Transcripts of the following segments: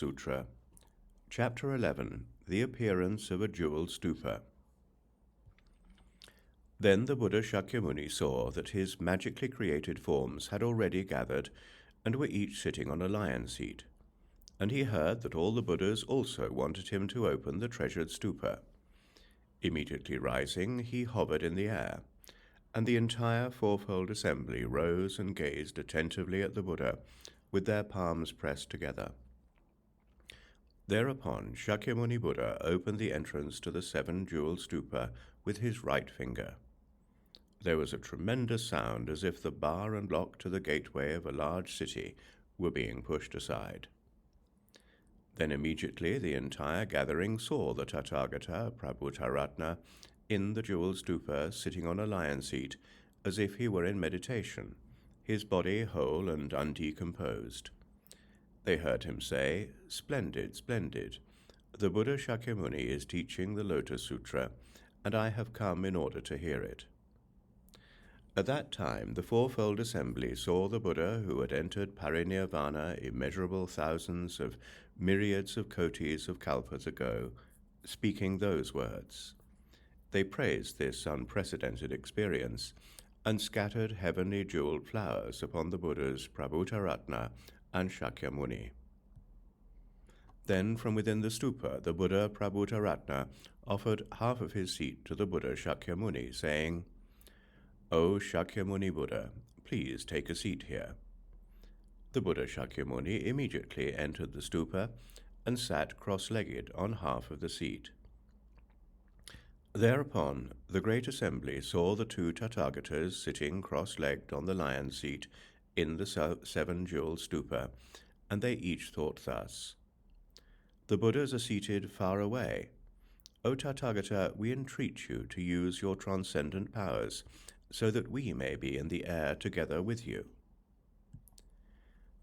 Sutra, Chapter 11, The Appearance of a Jewel Stupa. Then the Buddha Shakyamuni saw that his magically created forms had already gathered and were each sitting on a lion seat, and he heard that all the Buddhas also wanted him to open the treasured stupa. Immediately rising, he hovered in the air, and the entire fourfold assembly rose and gazed attentively at the Buddha, with their palms pressed together. Thereupon Shakyamuni Buddha opened the entrance to the 7-jewel stupa with his right finger. There was a tremendous sound as if the bar and lock to the gateway of a large city were being pushed aside. Then immediately the entire gathering saw the Tathagata Prabhutaratna in the jewel stupa sitting on a lion seat as if he were in meditation, his body whole and undecomposed. They heard him say, "Splendid, splendid. The Buddha Shakyamuni is teaching the Lotus Sutra, and I have come in order to hear it." At that time the fourfold assembly saw the Buddha who had entered parinirvana immeasurable thousands of myriads of kotis of kalpas ago, speaking those words. They praised this unprecedented experience, and scattered heavenly jeweled flowers upon the Buddhas Prabhutaratna and Shakyamuni. Then from within the stupa the Buddha Prabhutaratna offered half of his seat to the Buddha Shakyamuni, saying, "O Shakyamuni Buddha, please take a seat here." The Buddha Shakyamuni immediately entered the stupa and sat cross-legged on half of the seat. Thereupon the great assembly saw the 2 Tathagatas sitting cross-legged on the lion seat in the 7-jewel stupa, and they each thought thus: "The Buddhas are seated far away. O Tathagata, we entreat you to use your transcendent powers, so that we may be in the air together with you."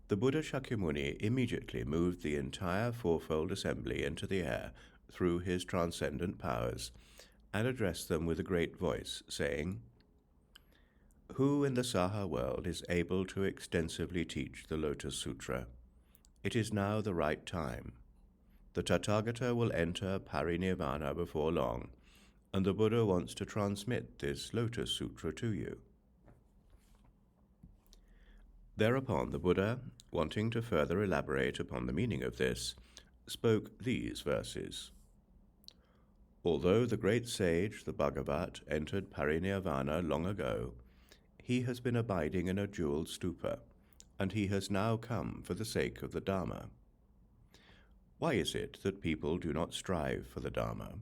The Buddha Shakyamuni immediately moved the entire fourfold assembly into the air through his transcendent powers, and addressed them with a great voice, saying, "Who in the Saha world is able to extensively teach the Lotus Sutra? It is now the right time. The Tathagata will enter parinirvana before long, and the Buddha wants to transmit this Lotus Sutra to you." Thereupon the Buddha, wanting to further elaborate upon the meaning of this, spoke these verses. "Although the great sage, the Bhagavat, entered parinirvana long ago, he has been abiding in a jeweled stupa, and he has now come for the sake of the Dharma. Why is it that people do not strive for the Dharma?